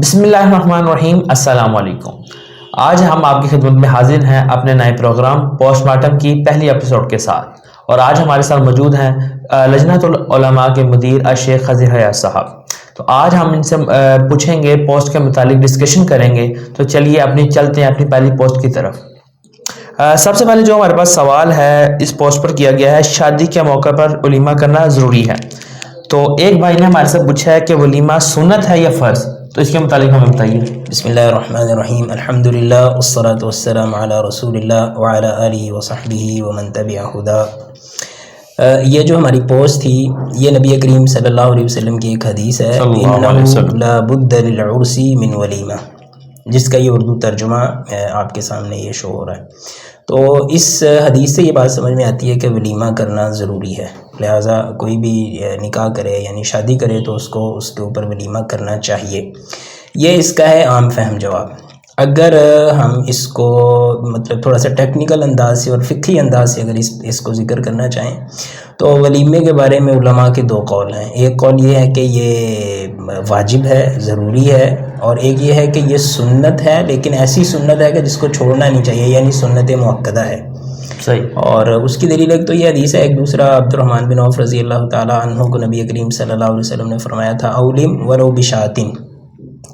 بسم اللہ الرحمن الرحیم، السلام علیکم۔ آج ہم آپ کی خدمت میں حاضر ہیں اپنے نئے پروگرام پوسٹ مارٹم کی پہلی ایپیسوڈ کے ساتھ، اور آج ہمارے ساتھ موجود ہیں لجنۃ العلماء کے مدیر الشیخ خضر حیات صاحب۔ تو آج ہم ان سے پوچھیں گے، پوسٹ کے متعلق ڈسکشن کریں گے۔ تو چلیے چلتے ہیں اپنی پہلی پوسٹ کی طرف۔ سب سے پہلے جو ہمارے پاس سوال ہے اس پوسٹ پر کیا گیا ہے، شادی کے موقع پر ولیمہ کرنا ضروری ہے؟ تو ایک بھائی نے ہمارے سے پوچھا ہے کہ ولیمہ سنت ہے یا فرض، تو اس کے متعلق ہمیں بتائیے۔ بسم اللہ الرحمن الرحیم، الحمدللہ والصلاة والسلام علی رسول اللہ وعلی آلہ وصحبہ ومن تبع ہدیٰ۔ یہ جو ہماری پوسٹ تھی یہ نبی کریم صلی اللہ علیہ وسلم کی ایک حدیث ہے، انہ لا بد للعرس من ولیمہ، جس کا یہ اردو ترجمہ آپ کے سامنے یہ شو ہو رہا ہے۔ تو اس حدیث سے یہ بات سمجھ میں آتی ہے کہ ولیمہ کرنا ضروری ہے، لہٰذا کوئی بھی نکاح کرے یعنی شادی کرے تو اس کے اوپر ولیمہ کرنا چاہیے۔ یہ اس کا ہے عام فہم جواب۔ اگر ہم اس کو مطلب تھوڑا سا ٹیکنیکل انداز سے اور فقہی انداز سے اگر اس کو ذکر کرنا چاہیں تو ولیمے کے بارے میں علماء کے دو قول ہیں۔ ایک قول یہ ہے کہ یہ واجب ہے، ضروری ہے، اور ایک یہ ہے کہ یہ سنت ہے، لیکن ایسی سنت ہے کہ جس کو چھوڑنا نہیں چاہیے، یعنی سنت مؤکدہ ہے۔ صحیح۔ اور اس کی دلیل ایک تو یہ حدیث ہے، ایک دوسرا عبد الرحمن بن عوف رضی اللہ تعالیٰ عنہ کو نبی کریم صلی اللہ علیہ وسلم نے فرمایا تھا اولم ولو بشاتن،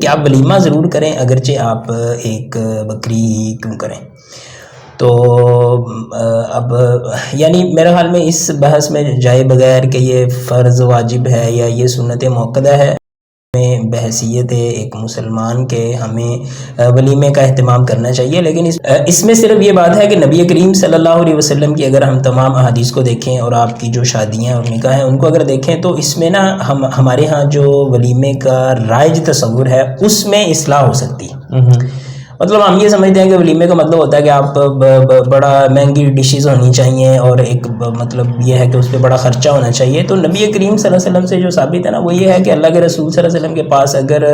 کہ آپ ولیمہ ضرور کریں اگرچہ آپ ایک بکری کیوں کریں۔ تو اب یعنی میرے خیال میں اس بحث میں جائے بغیر کہ یہ فرض واجب ہے یا یہ سنت مؤکدہ ہے، ہمیں بحیثیت ایک مسلمان کے ہمیں ولیمے کا اہتمام کرنا چاہیے۔ لیکن اس میں صرف یہ بات ہے کہ نبی کریم صلی اللہ علیہ وسلم کی اگر ہم تمام احادیث کو دیکھیں اور آپ کی جو شادیاں اور نکاح ہیں ان کو اگر دیکھیں تو اس میں نا ہمارے ہاں جو ولیمے کا رائج تصور ہے اس میں اصلاح ہو سکتی ہے۔ مطلب ہم یہ سمجھتے ہیں کہ ولیمے کا مطلب ہوتا ہے کہ آپ بڑا مہنگی ڈشز ہونی چاہیے اور ایک مطلب یہ ہے کہ اس پہ بڑا خرچہ ہونا چاہیے۔ تو نبی کریم صلی اللہ علیہ وسلم سے جو ثابت ہے نا وہ یہ ہے کہ اللہ کے رسول صلی اللہ علیہ وسلم کے پاس اگر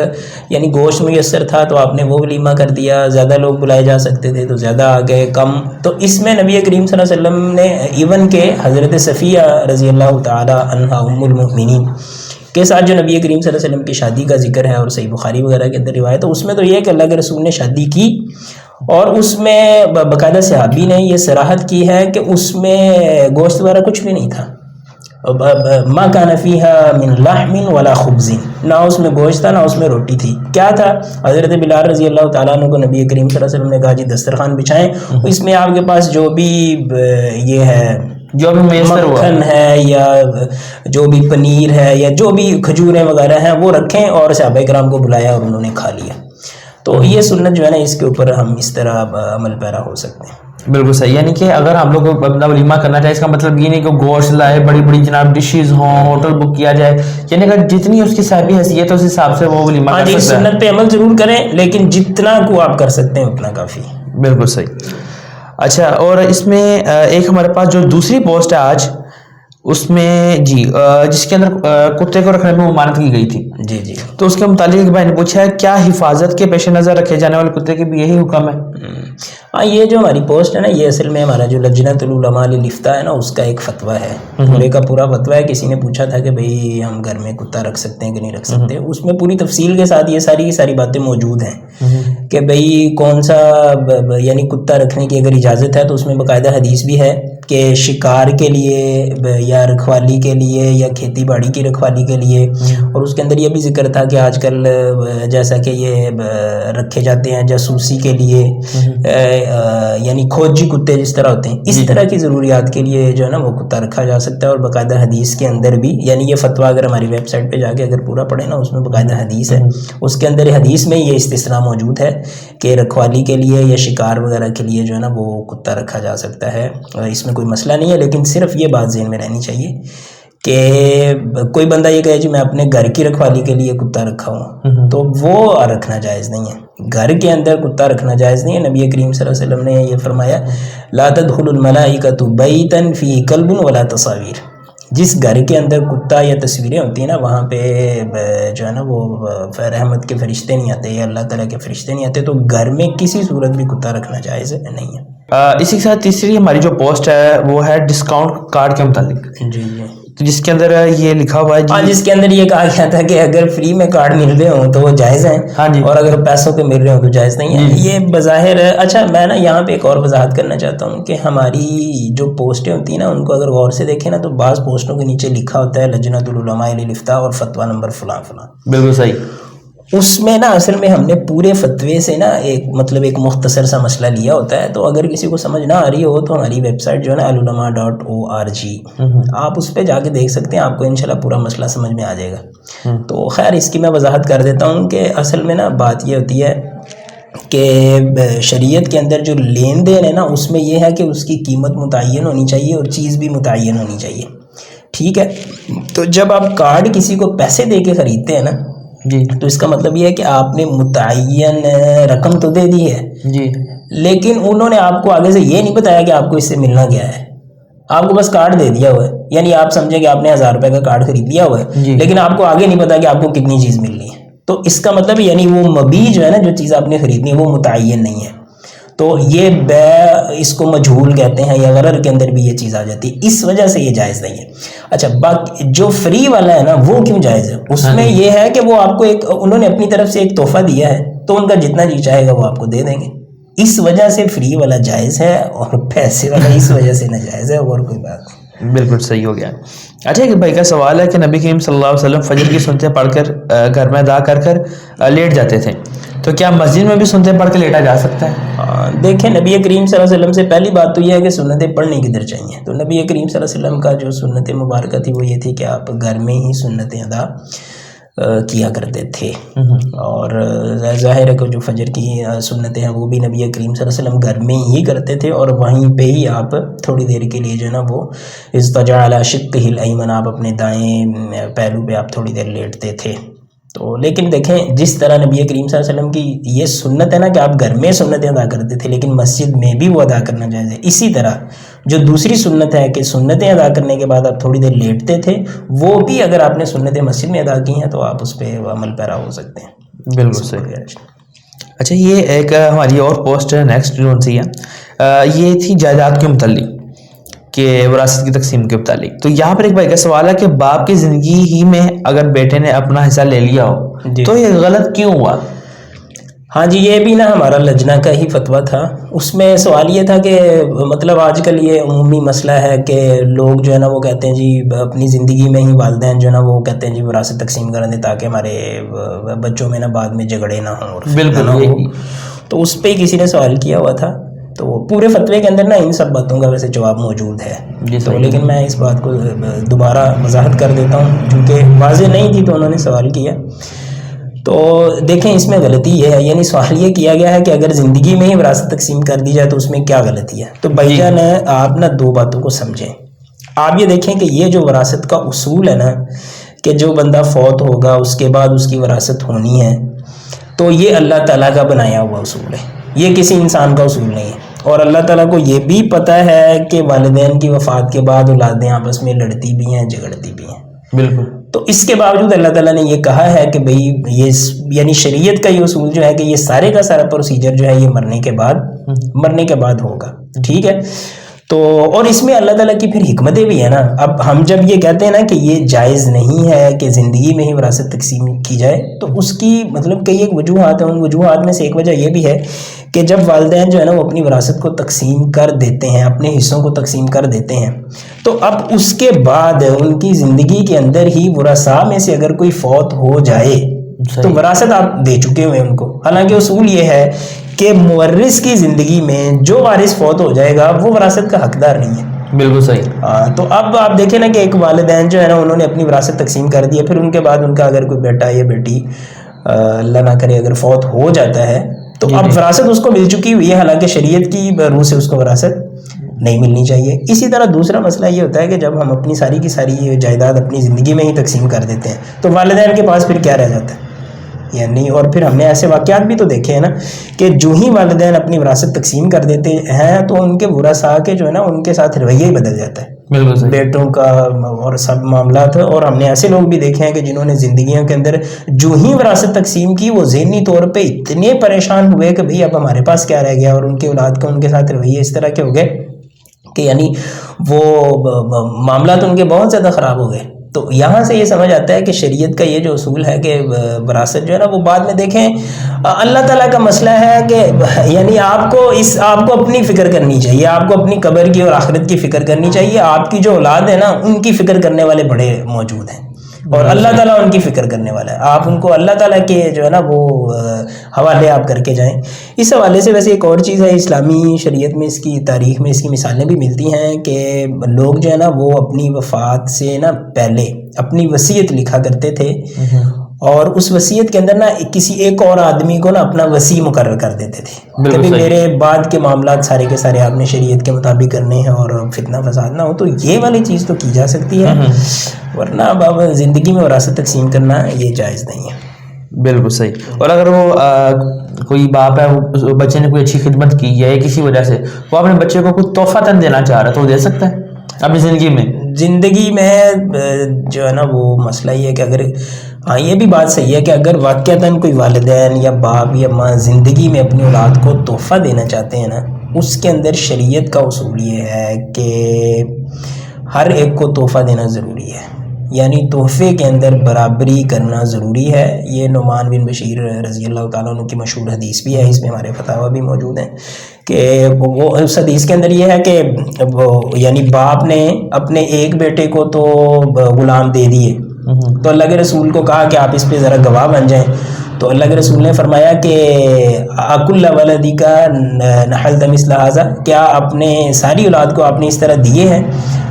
یعنی گوشت میسر تھا تو آپ نے وہ ولیمہ کر دیا، زیادہ لوگ بلائے جا سکتے تھے تو زیادہ آ گئے، کم تو اس میں نبی کریم صلی اللہ علیہ وسلم نے ایون کہ حضرت صفیہ رضی اللہ تعالی عنہا ام المؤمنین کے ساتھ جو نبی کریم صلی اللہ علیہ وسلم کی شادی کا ذکر ہے اور صحیح بخاری وغیرہ کے اندر روایت ہے، اس میں تو یہ ہے کہ اللہ کے رسول نے شادی کی اور اس میں باقاعدہ صحابی نے یہ صراحت کی ہے کہ اس میں گوشت وغیرہ کچھ بھی نہیں تھا، ما کان فیہا من لحم ولا خبز، نہ اس میں گوشت تھا نہ اس میں روٹی تھی۔ کیا تھا؟ حضرت بلال رضی اللہ تعالیٰ عنہ کو نبی کریم صلی اللہ علیہ وسلم نے کہا جی دسترخوان بچھائیں، اس میں آپ کے پاس جو بھی یہ ہے جو بھی مکھن ہے یا جو بھی پنیر ہے یا جو بھی کھجوریں وغیرہ ہیں وہ رکھیں، اور صحابہ کرام کو بلایا اور انہوں نے کھا لیا۔ تو یہ سنت جو ہے نا اس کے اوپر ہم اس طرح عمل پیرا ہو سکتے ہیں۔ بالکل صحیح، یعنی کہ اگر ہم لوگ بندہ ولیمہ کرنا چاہے اس کا مطلب یہ نہیں کہ گوشت لائے، بڑی بڑی جناب ڈشز ہوں، ہوٹل بک کیا جائے، یعنی اگر جتنی اس کی صاحبی حیثیت ہے اس حساب سے وہ ولیمہ کر سکتا ہے۔ سنت پہ عمل ضرور کریں لیکن جتنا کو آپ کر سکتے ہیں اتنا کافی۔ بالکل صحیح۔ اچھا، اور اس میں ایک ہمارے پاس جو دوسری پوسٹ ہے آج، اس میں جس کے اندر کتے کو رکھنے میں ممانعت کی گئی تھی، جی تو اس کے متعلق ایک بھائی نے پوچھا ہے کیا حفاظت کے پیش نظر رکھے جانے والے کتے کے بھی یہی حکم ہے؟ ہاں، یہ جو ہماری پوسٹ ہے نا یہ اصل میں ہمارا جو لجنۃ العلماء للافتاء ہے نا اس کا ایک فتویٰ ہے، پورے کا پورا فتویٰ ہے۔ کسی نے پوچھا تھا کہ بھئی ہم گھر میں کتا رکھ سکتے ہیں کہ نہیں رکھ سکتے، اس میں پوری تفصیل کے ساتھ یہ ساری باتیں موجود ہیں کہ بھئی کون سا یعنی کتا رکھنے کی اگر اجازت ہے تو اس میں باقاعدہ حدیث بھی ہے کہ شکار کے لیے یا رکھوالی کے لیے یا کھیتی باڑی کی رکھوالی کے لیے، اور اس کے اندر یہ بھی ذکر تھا کہ آج کل جیسا کہ یہ رکھے جاتے ہیں جاسوسی کے لیے، یعنی کھوجی کتے جس طرح ہوتے ہیں، اس طرح کی ضروریات کے لیے جو ہے نا وہ کتا رکھا جا سکتا ہے۔ اور باقاعدہ حدیث کے اندر بھی یعنی یہ فتویٰ اگر ہماری ویب سائٹ پہ جا کے اگر پورا پڑھیں نا اس میں باقاعدہ حدیث ہے، اس کے اندر حدیث میں یہ استثناء موجود ہے کہ رکھوالی کے لیے یا شکار وغیرہ کے لیے جو ہے نا وہ کتا رکھا جا سکتا ہے، اس میں کوئی مسئلہ نہیں ہے۔ لیکن صرف یہ بات ذہن میں رہنی چاہیے کہ کوئی بندہ یہ کہے جی میں اپنے گھر کی رکھوالی کے لیے کتا رکھا ہوں تو وہ رکھنا جائز نہیں ہے، گھر کے اندر کتا رکھنا جائز نہیں ہے۔ نبی کریم صلی اللہ علیہ وسلم نے یہ فرمایا لا تدخل الملائکۃ بیتا فی کلب ولا تصاویر، جس گھر کے اندر کتا یا تصویریں ہوتی ہیں نا وہاں پہ جو ہے نا وہ رحمت کے فرشتے نہیں آتے یا اللہ تعالیٰ کے فرشتے نہیں آتے، تو گھر میں کسی صورت بھی کتا رکھنا جائز نہیں ہے۔ اسی کے ساتھ تیسری ہماری جو پوسٹ ہے وہ ہے ڈسکاؤنٹ کارڈ کے متعلق۔ جی تو جس کے اندر یہ لکھا ہوا ہے ہاں جس کے اندر یہ کہا گیا تھا کہ اگر فری میں کارڈ مل رہے ہوں تو وہ جائز ہیں, ہاں جی, اور اگر پیسوں پہ مل رہے ہوں تو جائز نہیں ہے. یہ بظاہر اچھا میں نا یہاں پہ ایک اور وضاحت کرنا چاہتا ہوں کہ ہماری جو پوسٹیں ہوتی ہیں نا ان کو اگر غور سے دیکھیں نا تو بعض پوسٹوں کے نیچے لکھا ہوتا ہے لجنۃ العلماء للافتاء اور فتویٰ نمبر فلاں فلاں. بالکل صحیح. اس میں نا اصل میں ہم نے پورے فتوے سے نا ایک مختصر سا مسئلہ لیا ہوتا ہے. تو اگر کسی کو سمجھ نہ آ رہی ہو تو ہماری ویب سائٹ جو ہے نا alulama.org, آپ اس پہ جا کے دیکھ سکتے ہیں, آپ کو انشاءاللہ پورا مسئلہ سمجھ میں آ جائے گا. تو خیر اس کی میں وضاحت کر دیتا ہوں کہ اصل میں نا بات یہ ہوتی ہے کہ شریعت کے اندر جو لین دین ہے نا اس میں یہ ہے کہ اس کی قیمت متعین ہونی چاہیے اور چیز بھی متعین ہونی چاہیے. ٹھیک ہے, تو جب آپ کارڈ کسی کو پیسے دے کے خریدتے ہیں نا جی تو اس کا مطلب یہ ہے کہ آپ نے متعین رقم تو دے دی ہے جی, لیکن انہوں نے آپ کو آگے سے یہ نہیں بتایا کہ آپ کو اس سے ملنا کیا ہے. آپ کو بس کارڈ دے دیا ہوا ہے, یعنی آپ سمجھیں کہ آپ نے 1000 روپے کا کارڈ خرید لیا ہوا ہے, لیکن آپ کو آگے نہیں پتا کہ آپ کو کتنی چیز ملنی ہے. تو اس کا مطلب یعنی وہ مبیع جو ہے نا جو چیز آپ نے خریدنی ہے وہ متعین نہیں ہے. تو یہ بے اس کو مجہول کہتے ہیں, یا غرر کے اندر بھی یہ چیز آ جاتی ہے, اس وجہ سے یہ جائز نہیں ہے. اچھا باقی جو فری والا ہے نا وہ کیوں جائز ہے؟ اس میں یہ ہے کہ وہ آپ کو انہوں نے اپنی طرف سے ایک تحفہ دیا ہے تو ان کا جتنا جی چاہے گا وہ آپ کو دے دیں گے. اس وجہ سے فری والا جائز ہے اور پیسے والا اس وجہ سے ناجائز ہے, اور کوئی بات نہیں. بالکل صحیح ہو گیا. اچھا کہ بھائی کا سوال ہے کہ نبی کریم صلی اللہ علیہ وسلم فجر کی سنتیں پڑھ کر گھر میں ادا کر لیٹ جاتے تھے, تو کیا مسجد میں بھی سنتیں پڑھ کے لیٹا جا سکتا ہے؟ دیکھیں نبی کریم صلی اللہ علیہ وسلم سے پہلی بات تو یہ ہے کہ سنتیں پڑھنی کدھر چاہیے. تو نبی کریم صلی اللہ علیہ وسلم کا جو سنت مبارکہ تھی وہ یہ تھی کہ آپ گھر میں ہی سنتیں ادا کیا کرتے تھے, اور ظاہر ہے کہ جو فجر کی سنتیں ہیں وہ بھی نبی کریم صلی اللہ علیہ وسلم گھر میں ہی کرتے تھے, اور وہیں پہ ہی آپ تھوڑی دیر کے لیے جو ہے نا وہ اضطجع علی شقہ الایمن, آپ اپنے دائیں پہلو پہ آپ تھوڑی دیر لیٹتے تھے. تو لیکن دیکھیں جس طرح نبی کریم صلی اللہ علیہ وسلم کی یہ سنت ہے نا کہ آپ گھر میں سنتیں ادا کرتے تھے لیکن مسجد میں بھی وہ ادا کرنا جائز ہے, اسی طرح جو دوسری سنت ہے کہ سنتیں ادا کرنے کے بعد آپ تھوڑی دیر لیٹتے تھے, وہ بھی اگر آپ نے سنتیں مسجد میں ادا کی ہیں تو آپ اس پہ عمل پیرا ہو سکتے ہیں. بالکل صحیح. اچھا یہ ایک ہماری اور پوسٹ ہے نیکسٹ جو سی ہے, یہ تھی جائیداد کے متعلق کہ وراثت کی تقسیم کے متعلق. تو یہاں پر ایک بھائی کا سوال ہے کہ باپ کی زندگی ہی میں اگر بیٹے نے اپنا حصہ لے لیا ہو تو یہ غلط کیوں ہوا؟ ہاں جی, یہ بھی نا ہمارا لجنہ کا ہی فتویٰ تھا. اس میں سوال یہ تھا کہ مطلب آج کل یہ عمومی مسئلہ ہے کہ لوگ جو ہے نا وہ کہتے ہیں جی اپنی زندگی میں ہی والدین جو ہے نا وہ کہتے ہیں جی وراثت تقسیم کر دیں تاکہ ہمارے بچوں میں نا بعد میں جھگڑے نہ ہوں اور بالکل نہ ہو. تو اس پہ کسی نے سوال کیا ہوا تھا, تو پورے فتوے کے اندر نا ان سب باتوں کا ویسے جواب موجود ہے. تو لیکن میں اس بات کو دوبارہ وضاحت کر دیتا ہوں کیونکہ واضح نہیں تھی تو انہوں نے سوال کیا. تو دیکھیں اس میں غلطی یہ ہے, یعنی سوال یہ کیا گیا ہے کہ اگر زندگی میں ہی وراثت تقسیم کر دی جائے تو اس میں کیا غلطی ہے. تو بھائی جان آپ نا دو باتوں کو سمجھیں. آپ یہ دیکھیں کہ یہ جو وراثت کا اصول ہے نا کہ جو بندہ فوت ہوگا اس کے بعد اس کی وراثت ہونی ہے, تو یہ اللہ تعالیٰ کا بنایا ہوا اصول ہے, یہ کسی انسان کا اصول نہیں ہے. اور اللہ تعالیٰ کو یہ بھی پتہ ہے کہ والدین کی وفات کے بعد اولادیں آپس میں لڑتی بھی ہیں جھگڑتی بھی ہیں. بالکل. تو اس کے باوجود اللہ تعالیٰ نے یہ کہا ہے کہ بھئی یہ یعنی شریعت کا یہ اصول جو ہے کہ یہ سارے کا سارا پروسیجر جو ہے یہ مرنے کے بعد ہوگا. ٹھیک ہے, تو اور اس میں اللہ تعالیٰ کی پھر حکمتیں بھی ہیں نا. اب ہم جب یہ کہتے ہیں نا کہ یہ جائز نہیں ہے کہ زندگی میں ہی وراثت تقسیم کی جائے, تو اس کی مطلب کئی ایک وجوہات ہیں. ان وجوہات میں سے ایک وجہ یہ بھی ہے کہ جب والدین جو ہے نا وہ اپنی وراثت کو تقسیم کر دیتے ہیں, اپنے حصوں کو تقسیم کر دیتے ہیں, تو اب اس کے بعد ان کی زندگی کے اندر ہی ورثاء میں سے اگر کوئی فوت ہو جائے تو وراثت آپ دے چکے ہوئے ان کو. حالانکہ اصول یہ ہے کہ مورث کی زندگی میں جو وارث فوت ہو جائے گا وہ وراثت کا حقدار نہیں ہے. بالکل صحیح. تو اب آپ دیکھیں نا کہ ایک والدین جو ہے نا انہوں نے اپنی وراثت تقسیم کر دی ہے, پھر ان کے بعد ان کا اگر کوئی بیٹا یا بیٹی اللہ نہ کرے اگر فوت ہو جاتا ہے تو اب وراثت اس کو مل چکی ہوئی ہے, حالانکہ شریعت کی روح سے اس کو وراثت نہیں ملنی چاہیے. اسی طرح دوسرا مسئلہ یہ ہوتا ہے کہ جب ہم اپنی ساری کی ساری جائیداد اپنی زندگی میں ہی تقسیم کر دیتے ہیں تو والدین کے پاس پھر کیا رہ جاتا ہے یعنی. اور پھر ہم نے ایسے واقعات بھی تو دیکھے ہیں نا کہ جو ہی والدین اپنی وراثت تقسیم کر دیتے ہیں تو ان کے ورثاء کے جو ہے نا ان کے ساتھ رویہ ہی بدل جاتا ہے, بیٹوں کا اور سب معاملات. اور ہم نے ایسے لوگ بھی دیکھے ہیں کہ جنہوں نے زندگیوں کے اندر جو ہی وراثت تقسیم کی وہ ذہنی طور پہ اتنے پریشان ہوئے کہ بھئی اب ہمارے پاس کیا رہ گیا, اور ان کی اولاد کا ان کے ساتھ رویے اس طرح کے ہو گئے کہ یعنی وہ معاملات ان کے بہت زیادہ خراب ہو گئے. تو یہاں سے یہ سمجھ آتا ہے کہ شریعت کا یہ جو اصول ہے کہ وراثت جو ہے نا وہ بعد میں دیکھیں اللہ تعالیٰ کا مسئلہ ہے کہ یعنی آپ کو اپنی فکر کرنی چاہیے, آپ کو اپنی قبر کی اور آخرت کی فکر کرنی چاہیے. آپ کی جو اولاد ہے نا ان کی فکر کرنے والے بڑے موجود ہیں اور اللہ تعالیٰ ان کی فکر کرنے والا ہے. آپ ان کو اللہ تعالیٰ کے جو ہے نا وہ حوالے آپ کر کے جائیں. اس حوالے سے ویسے ایک اور چیز ہے اسلامی شریعت میں, اس کی تاریخ میں اس کی مثالیں بھی ملتی ہیں کہ لوگ جو ہے نا وہ اپنی وفات سے نا پہلے اپنی وصیت لکھا کرتے تھے اور اس وصیت کے اندر نا کسی ایک اور آدمی کو نا اپنا وصی مقرر کر دیتے تھے کہ میرے بعد کے معاملات سارے کے سارے آپ نے شریعت کے مطابق کرنے ہیں اور فتنہ فساد نہ ہو. تو یہ والی چیز تو کی جا سکتی ہے, ورنہ اب زندگی میں وراثت تقسیم کرنا یہ جائز نہیں ہے. بالکل صحیح. اور اگر وہ کوئی باپ ہے, وہ بچے نے کوئی اچھی خدمت کی ہے کسی وجہ سے, وہ اپنے بچے کو کوئی تحفہ تن دینا چاہ رہا ہے تو وہ دے سکتا ہے اپنی زندگی میں جو ہے نا وہ مسئلہ یہ ہے کہ اگر ہاں یہ بھی بات صحیح ہے کہ اگر واقعتاً کوئی والدین یا باپ یا ماں زندگی میں اپنی اولاد کو تحفہ دینا چاہتے ہیں نا, اس کے اندر شریعت کا اصول یہ ہے کہ ہر ایک کو تحفہ دینا ضروری ہے, یعنی تحفے کے اندر برابری کرنا ضروری ہے. یہ نعمان بن بشیر رضی اللہ تعالیٰ عنہ کی مشہور حدیث بھی ہے, اس میں ہمارے فتاوی بھی موجود ہیں کہ وہ اس حدیث کے اندر یہ ہے کہ وہ یعنی باپ نے اپنے ایک بیٹے کو تو غلام دے دیے, تو اللہ کے رسول کو کہا کہ آپ اس پہ ذرا گواہ بن جائیں. تو اللہ کے رسول نے فرمایا کہ اکل ولدی کا نحل مثل ھذا, کیا اپنے ساری اولاد کو آپ نے اس طرح دیے ہیں؟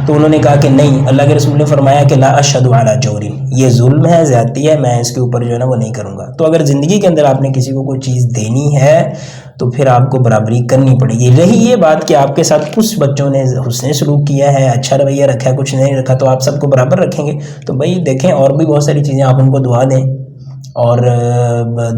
تو انہوں نے کہا کہ نہیں. اللہ کے رسول نے فرمایا کہ لا اشہد علی جور, یہ ظلم ہے, زیادتی ہے, میں اس کے اوپر جو ہے نا وہ نہیں کروں گا. تو اگر زندگی کے اندر آپ نے کسی کو کوئی چیز دینی ہے تو پھر آپ کو برابری کرنی پڑے گی. رہی یہ بات کہ آپ کے ساتھ کچھ بچوں نے حسن سلوک کیا ہے, اچھا رویہ رکھا ہے, کچھ نہیں رکھا, تو آپ سب کو برابر رکھیں گے. تو بھائی دیکھیں اور بھی بہت ساری چیزیں, آپ ان کو دعا دیں. اور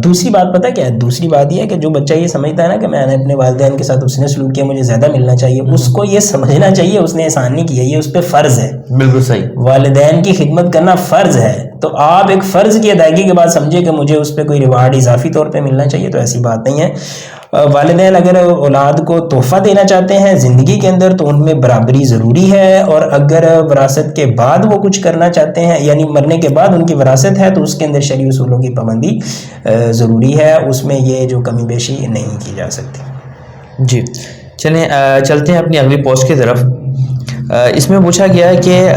دوسری بات پتہ کیا ہے, دوسری بات یہ ہے کہ جو بچہ یہ سمجھتا ہے نا کہ میں نے اپنے والدین کے ساتھ اس نے سلوک کیا, مجھے زیادہ ملنا چاہیے, اس کو یہ سمجھنا چاہیے اس نے احسان نہیں کیا, یہ اس پہ فرض ہے. بالکل صحیح. والدین کی خدمت کرنا فرض ہے, تو آپ ایک فرض کی ادائیگی کے بعد سمجھے کہ مجھے اس پہ کوئی ریوارڈ اضافی طور پہ ملنا چاہیے, تو ایسی بات نہیں ہے. والدین اگر اولاد کو تحفہ دینا چاہتے ہیں زندگی کے اندر تو ان میں برابری ضروری ہے, اور اگر وراثت کے بعد وہ کچھ کرنا چاہتے ہیں یعنی مرنے کے بعد ان کی وراثت ہے تو اس کے اندر شرعی اصولوں کی پابندی ضروری ہے, اس میں یہ جو کمی بیشی نہیں کی جا سکتی. جی چلیں چلتے ہیں اپنی اگلی پوسٹ کی طرف. اس میں پوچھا گیا ہے کہ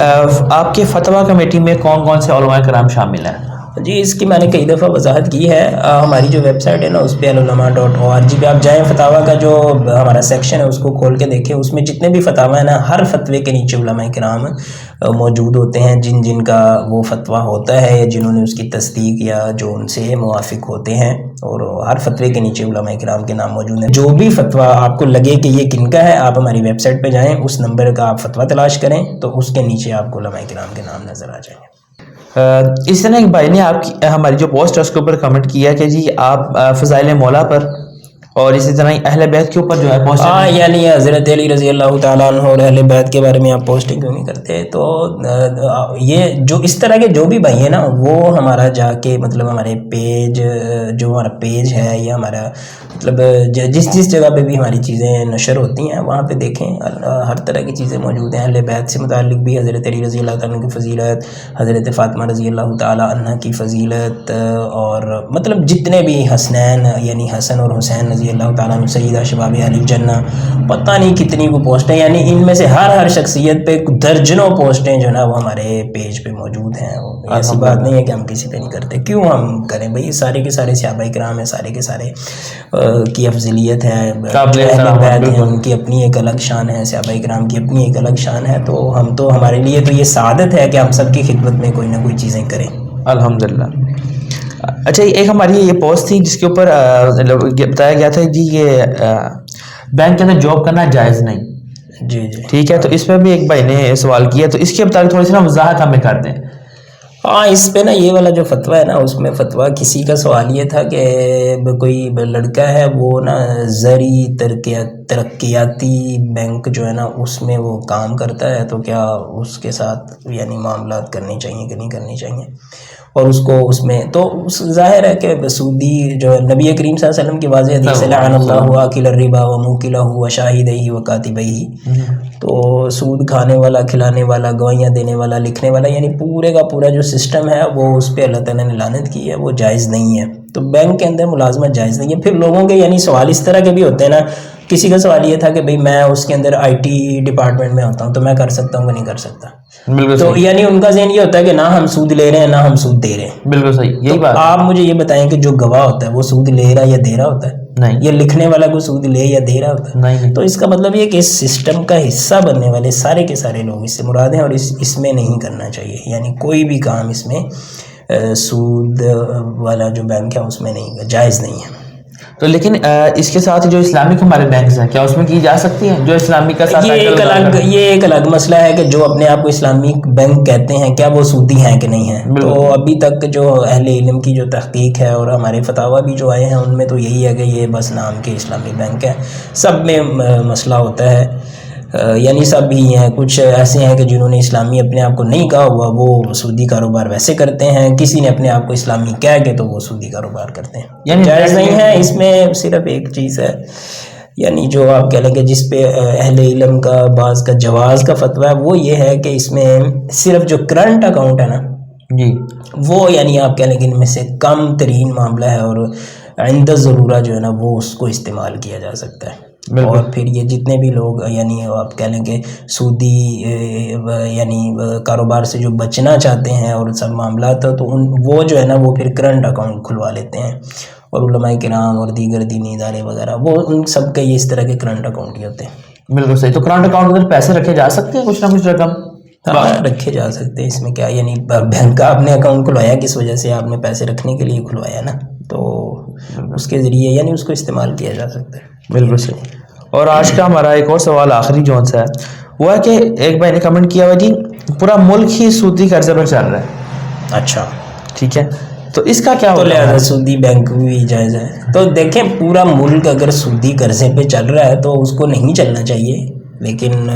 آپ کے فتویٰ کمیٹی میں کون کون سے علماء کرام شامل ہیں؟ جی اس کی میں نے کئی دفعہ وضاحت کی ہے. ہماری جو ویب سائٹ ہے نا اس پہ العلماء.org پہ آپ جائیں, فتاویٰ کا جو ہمارا سیکشن ہے اس کو کھول کے دیکھیں, اس میں جتنے بھی فتاویٰ ہیں نا ہر فتوے کے نیچے علماء کرام موجود ہوتے ہیں, جن کا وہ فتویٰ ہوتا ہے, جنہوں نے اس کی تصدیق یا جو ان سے موافق ہوتے ہیں, اور ہر فتوے کے نیچے علماء کرام کے نام موجود ہیں. جو بھی فتویٰ آپ کو لگے کہ یہ کن کا ہے, آپ ہماری ویب سائٹ پہ جائیں, اس نمبر کا آپ فتویٰ تلاش کریں تو اس کے نیچے آپ کو علماء کرام کے نام نظر آ جائیں گے. اس طرح ایک بھائی نے آپ کی ہماری جو پوسٹ ہے اس کے اوپر کمنٹ کیا کہ جی آپ فضائل مولا پر اور اسی طرح اہل بیت کے اوپر جو ہے پوسٹ یعنی حضرت علی رضی اللہ تعالیٰ عنہ اور اہل بیت کے بارے میں آپ پوسٹنگ کیوں نہیں کرتے؟ تو یہ جو اس طرح کے جو بھی بھائی ہیں نا وہ ہمارا جا کے مطلب ہمارے پیج جو ہمارا پیج ہے یا ہمارا مطلب جس جگہ پہ بھی ہماری چیزیں نشر ہوتی ہیں وہاں پہ دیکھیں ہر طرح کی چیزیں موجود ہیں. اہل بیت سے متعلق بھی حضرت علی رضی اللہ تعالیٰ عنہ کی فضیلت, حضرت فاطمہ رضی اللہ تعالیٰ عنہ کی فضیلت, اور مطلب جتنے بھی حسنین یعنی حسن اور حسین رضی اللہ تعالیٰ عنہ سیدہ شباب اہل الجنہ, پتہ نہیں کتنی وہ پوسٹیں, یعنی ان میں سے ہر شخصیت پہ درجنوں پوسٹیں جو ہے نا وہ ہمارے پیج پہ موجود ہیں. ایسی بات نہیں ہے کہ ہم کسی پہ نہیں کرتے, کیوں ہم کریں بھائی؟ سارے کے سارے صحابہ کرام ہیں, سارے کے سارے کی افضلیت ہے, اہل بیت ہیں, ان کی اپنی ایک الگ شان ہے, صحابہ کرام کی اپنی ایک الگ شان ہے. تو ہمارے لیے تو یہ سعادت ہے کہ ہم سب کی خدمت میں کوئی نہ کوئی چیزیں کریں الحمدللہ. اچھا ایک ہماری یہ پوسٹ تھی جس کے اوپر بتایا گیا تھا جی یہ بینک کے اندر جاب کرنا جائز نہیں. جی ٹھیک ہے, تو اس میں بھی ایک بھائی نے سوال کیا, تو اس کے مطابق تھوڑی سی نا وضاحت ہمیں کر دیں. ہاں اس پہ نا یہ والا جو فتویٰ ہے نا اس میں فتویٰ کسی کا سوال یہ تھا کہ کوئی لڑکا ہے وہ نا زرعی ترقیاتی بینک جو ہے نا اس میں وہ کام کرتا ہے, تو کیا اس کے ساتھ یعنی معاملات کرنے چاہیے کہ نہیں کرنے چاہیے؟ اور اس کو اس میں تو ظاہر ہے کہ سودی جو نبی کریم صلی اللہ علیہ وسلم کی واضح حدیث ہے لعن اللہ آکل الربا وموکلہ وشاہدہ وکاتبہ، تو سود کھانے والا، کھلانے والا، گواہیاں دینے والا، لکھنے والا، یعنی پورے کا پورا جو سسٹم ہے وہ اس پہ اللہ تعالیٰ نے لعنت کی ہے، وہ جائز نہیں ہے۔ تو بینک کے اندر ملازمت جائز نہیں ہے۔ پھر لوگوں کے یعنی سوال اس طرح کے بھی ہوتے ہیں نا، کسی کا سوال یہ تھا کہ بھئی میں اس کے اندر آئی ٹی ڈپارٹمنٹ میں ہوتا ہوں تو میں کر سکتا ہوں کہ نہیں کر سکتا، تو یعنی ان کا ذہن یہ ہوتا ہے کہ نہ ہم سود لے رہے ہیں نہ ہم سود دے رہے ہیں۔ بالکل صحیح، یہی بات۔ آپ مجھے یہ بتائیں کہ جو گواہ ہوتا ہے وہ سود لے رہا یا دے رہا ہوتا ہے؟ نہیں۔ یہ لکھنے والا کوئی سود لے یا دے رہا ہوتا ہے؟ نہیں۔ تو اس کا مطلب یہ کہ اس سسٹم کا حصہ بننے والے سارے کے سارے لوگ اس سے مراد ہیں، اور اس میں نہیں کرنا چاہیے، یعنی کوئی بھی کام اس میں سود والا جو بینک ہے اس میں نہیں، جائز نہیں ہے۔ تو لیکن اس کے ساتھ جو اسلامک ہمارے بینکس ہیں کیا اس میں کی جا سکتی ہیں جو اسلامک کا ساتھ؟ یہ ایک الگ مسئلہ ہے کہ جو اپنے آپ کو اسلامک بینک کہتے ہیں کیا وہ سودی ہیں کہ نہیں ہیں۔ تو ابھی تک جو اہل علم کی جو تحقیق ہے اور ہمارے فتاوی بھی جو آئے ہیں ان میں تو یہی ہے کہ یہ بس نام کے اسلامک بینک ہے۔ سب میں مسئلہ ہوتا ہے، یعنی سب ہی ہیں، کچھ ایسے ہیں کہ جنہوں نے اسلامی اپنے آپ کو نہیں کہا ہوا وہ سودی کاروبار ویسے کرتے ہیں، کسی نے اپنے آپ کو اسلامی کہہ کے تو وہ سودی کاروبار کرتے ہیں، یعنی جائز نہیں ہے۔ اس میں صرف ایک چیز ہے، یعنی جو آپ کہہ لیں کہ جس پہ اہل علم کا بعض کا جواز کا فتویٰ ہے وہ یہ ہے کہ اس میں صرف جو کرنٹ اکاؤنٹ ہے نا جی وہ، یعنی آپ کہہ لیں کہ ان میں سے کم ترین معاملہ ہے اور عند ضرورہ جو ہے نا وہ اس کو استعمال کیا جا سکتا ہے۔ اور پھر یہ جتنے بھی لوگ یعنی آپ کہہ لیں کہ سودی یعنی کاروبار سے جو بچنا چاہتے ہیں اور سب معاملات تو وہ جو ہے نا وہ پھر کرنٹ اکاؤنٹ کھلوا لیتے ہیں، اور علماء کرام اور دیگر دینی ادارے وغیرہ وہ ان سب کے یہ اس طرح کے کرنٹ اکاؤنٹ ہی ہوتے ہیں۔ بالکل صحیح۔ تو کرنٹ اکاؤنٹ میں پیسے رکھے جا سکتے ہیں کچھ نہ کچھ رقم؟ ہاں رکھے جا سکتے ہیں، اس میں کیا، یعنی بینک کا آپ نے اکاؤنٹ کھلوایا کس وجہ سے؟ آپ نے پیسے رکھنے کے لیے کھلوایا نا، تو اس کے ذریعے یعنی اس کو استعمال کیا جا سکتا ہے۔ بالکل صحیح۔ اور آج کا ہمارا ایک اور سوال آخری جون سا ہے وہ ہے کہ ایک بھائی نے کمنٹ کیا ہوا جی پورا ملک ہی سودی قرضے پر چل رہا ہے۔ اچھا ٹھیک ہے، تو اس کا کیا تو ہوگا؟ لہٰذا سودی بینک بھی جائز ہے۔ تو دیکھیں پورا ملک اگر سودی قرضے پہ چل رہا ہے تو اس کو نہیں چلنا چاہیے، لیکن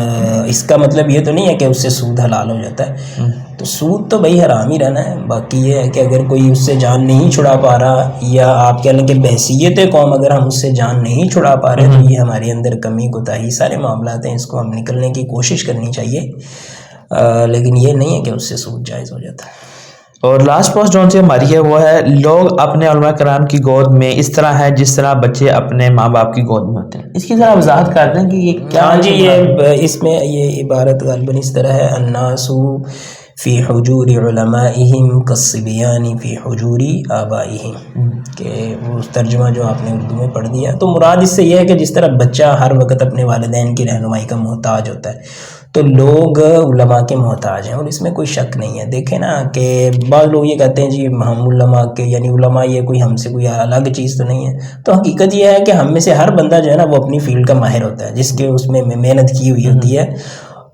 اس کا مطلب یہ تو نہیں ہے کہ اس سے سود حلال ہو جاتا ہے۔ تو سود تو بھائی حرام ہی رہنا ہے۔ باقی یہ ہے کہ اگر کوئی اس سے جان نہیں چھڑا پا رہا، یا آپ کہہ لیں کہ بحیثیت قوم اگر ہم اس سے جان نہیں چھڑا پا رہے تو یہ ہمارے اندر کمی کوتاہی سارے معاملات ہیں، اس کو ہم نکلنے کی کوشش کرنی چاہیے، لیکن یہ نہیں ہے کہ اس سے سود جائز ہو جاتا ہے۔ اور لاسٹ پوسٹ جون سی ہماری ہے وہ ہے لوگ اپنے علماء کرام کی گود میں اس طرح ہیں جس طرح بچے اپنے ماں باپ کی گود میں ہوتے ہیں۔ اس کی ذرا وضاحت کر دیں کہ یہ کیا؟ ہاں جی، یہ اس میں یہ عبارت غالباً اس طرح ہے، الناس فی حجور علمائہم کالصبیان فی حجور آبائہم، کہ وہ ترجمہ جو آپ نے اردو میں پڑھ دیا۔ تو مراد اس سے یہ ہے کہ جس طرح بچہ ہر وقت اپنے والدین کی رہنمائی کا محتاج ہوتا ہے تو لوگ علماء کے محتاج ہیں، اور اس میں کوئی شک نہیں ہے۔ دیکھیں نا کہ بعض لوگ یہ کہتے ہیں جی ہم علماء کے، یعنی علماء یہ کوئی ہم سے کوئی الگ چیز تو نہیں ہے، تو حقیقت یہ ہے کہ ہم میں سے ہر بندہ جو ہے نا وہ اپنی فیلڈ کا ماہر ہوتا ہے، جس کے اس میں محنت کی ہوئی ہوتی ہے۔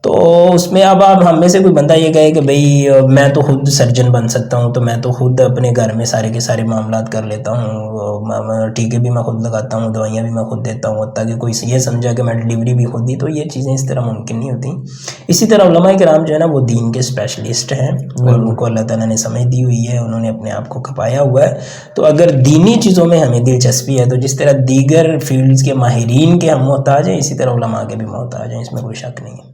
تو اس میں اب آپ ہم میں سے کوئی بندہ یہ کہے کہ بھئی میں تو خود سرجن بن سکتا ہوں، تو میں تو خود اپنے گھر میں سارے کے سارے معاملات کر لیتا ہوں، ٹیکے بھی میں خود لگاتا ہوں، دوائیاں بھی میں خود دیتا ہوں، تاکہ کوئی یہ سمجھا کہ میں ڈلیوری بھی خود دی، تو یہ چیزیں اس طرح ممکن نہیں ہوتی۔ اسی طرح علماء کرام جو ہے نا وہ دین کے اسپیشلسٹ ہیں، اور ان کو اللہ تعالیٰ نے سمجھ دی ہوئی ہے، انہوں نے اپنے آپ کو کھپایا ہوا ہے۔ تو اگر دینی چیزوں میں ہمیں دلچسپی ہے تو جس طرح دیگر فیلڈز کے ماہرین کے ہم محتاج ہیں، اسی طرح علماء کے بھی محتاج ہیں، اس میں کوئی شک نہیں ہے۔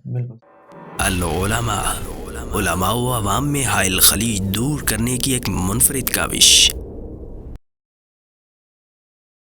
العلماء، علماء و عوام میں حائل خلیج دور کرنے کی ایک منفرد کاوش۔